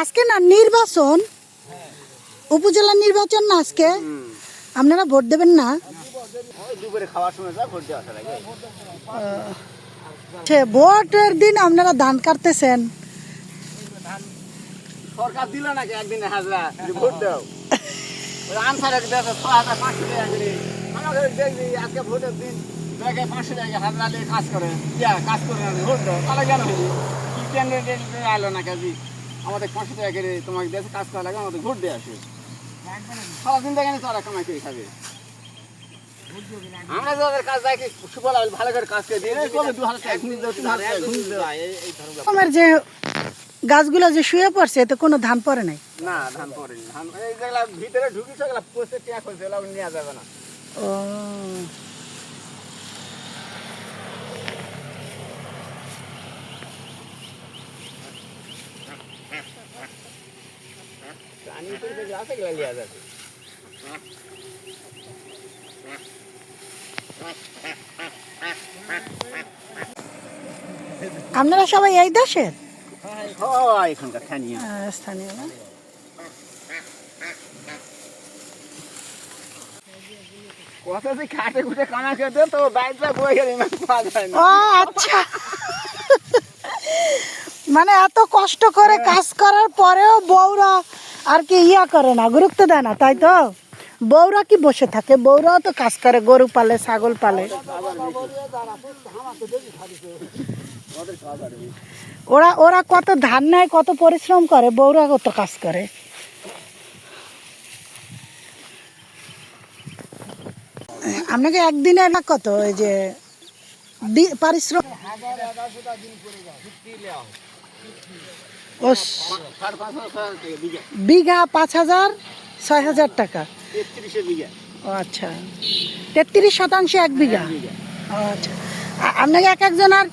আজকে না নির্বাচন, উপজেলা নির্বাচন না আজকে, আপনারা ভোট দেবেন না? ভোটের দিন আপনারা ধান কাটতেছেন, সরকার দিল নাকি একদিনে হাজরা ভোট দাও আনসার দেখবি আজকে ভোটের দিন জায়গায় 500 টাকা হাজরা দিয়ে কাজ করে কাজ করে না ভোট দাও তাহলে কেন হইলি কি ক্যান্ডিডেট আলো না কাজী আমাদের 500 টাকা করে তোমাকে দেশে কাজ করা লাগে আমাদের ভোট দিয়ে আসে সারাদিন দেখেনি তারা কামাই করে খাবে আমরা যাদের কাজ দেখি সুফল ভালো করে কাজ করে দিয়ে 2000 টাকা যে গাছগুলো যে শুয়ে পড়ছে এতে কোনো ধান পড়ে নাই। না ধান পড়েনি, ধান এই যেগুলা ভিতরে ঢুকিছে ওগুলা পোস্টে ট্যাক হয়েছে ওগুলা নেওয়া যাবে না। ও পানি তো যেগুলা আছে এগুলা নেওয়া যাবে। আপনারা সবাই এই দেশের এখানকার স্থানীয় স্থানীয় না? কথা যে খাটে খুঁটে কানা খেতে তো বাইকটা বয়ে গেলে পাওয়া যায় না। ও আচ্ছা, মানে এত কষ্ট করে কাজ করার পরেও বউরা আর কি ইয়া করে না, গুরুত্ব দেয় না, তাই তো? বউরা কি বসে থাকে? বউরাও তো কাজ করে, গরু পালে, ছাগল পালে। ওরা ওরা কত ধান নেয়, কত পরিশ্রম করে, বউরা কত কাজ করে। আপনাকে একদিনে না কত ওই যে পারিশ্রম বিঘা 5,000 6,000 টাকা। ও আচ্ছা, 33% 1 বিঘা। ও আচ্ছা, আপনাকে এক একজনের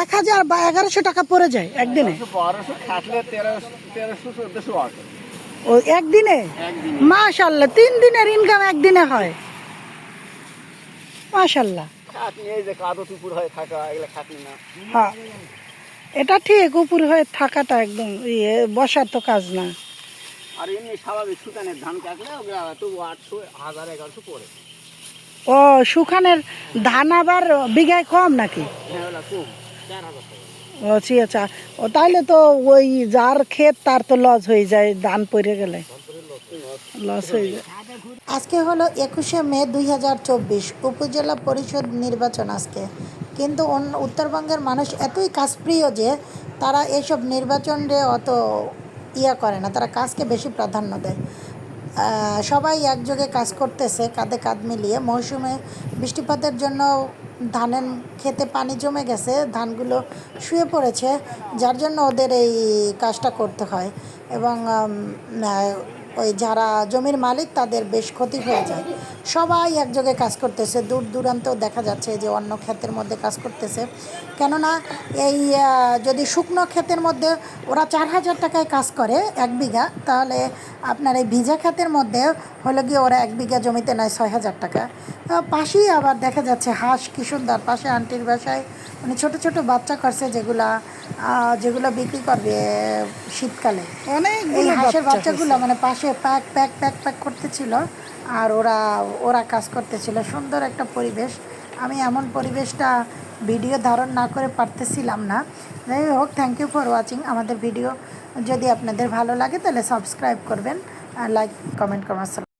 1,000 বা 1,100 টাকা পড়ে যায় একদিনে। ও একদিনে? মাশাআল্লাহ, 3 দিনের ইনকাম একদিনে হয়। মাশাআল্লাহ, হ্যাঁ এটা ঠিক, উপর হয়ে থাকাটা একদম বসার তো কাজ না। আর এমনি স্বাভাবিক শুকানের ধান কাটলে তো 800 1000 1100 পড়ে। ও শুকানের ধান আবার বিঘায় কম নাকি? ও আচ্ছা, ও তাইলে তো ওই যার ক্ষেত তার তো লস হয়ে যায়, ধান পড়ে গেলে লস হয়ে যায়। আজকে হলো 21শে মে 2024, উপজেলা পরিষদ নির্বাচন আজকে। কিন্তু উত্তরবঙ্গের মানুষ এতই কাজপ্রিয় যে তারা এইসব নির্বাচনে অত ইয়া করে না, তারা কাজকে বেশি প্রাধান্য দেয়। সবাই একযোগে কাজ করতেছে, কাঁধে কাঁধ মিলিয়ে। মৌসুমে বৃষ্টিপাতের জন্য ধানের ক্ষেতে পানি জমে গেছে, ধানগুলো শুয়ে পড়েছে, যার জন্য ওদের এই কাজটা করতে হয়। এবং ওই যারা জমির মালিক তাদের বেশ ক্ষতি হয়ে যায়। সবাই একযোগে কাজ করতেছে, দূর দূরান্ত দেখা যাচ্ছে যে অন্য ক্ষেতের মধ্যে কাজ করতেছে। কেননা এই যদি শুকনো ক্ষেতের মধ্যে ওরা 4,000 টাকায় কাজ করে 1 বিঘা, তাহলে আপনার এই ভিজা ক্ষেতের মধ্যে হলো গিয়ে ওরা 1 বিঘা জমিতে নেয় 6,000 টাকা। পাশেই আবার দেখা যাচ্ছে হাঁস, কি সুন্দর, পাশে আন্টির বাসায় মানে ছোট ছোট বাচ্চা করছে, যেগুলো বিক্রি করবে শীতকালে। অনেক এই হাঁসের বাচ্চাগুলো মানে পাশে প্যাক প্যাক প্যাক প্যাক করতেছিল, আর ওরা কাজ করতেছিল। সুন্দর একটা পরিবেশ। আমি এমন পরিবেশটা ভিডিও ধারণ না করে পারতেছিলাম না। যাই হোক, থ্যাংক ইউ ফর ওয়াচিং। আমাদের ভিডিও যদি আপনাদের ভালো লাগে তাহলে সাবস্ক্রাইব করবেন, লাইক কমেন্ট করবেন।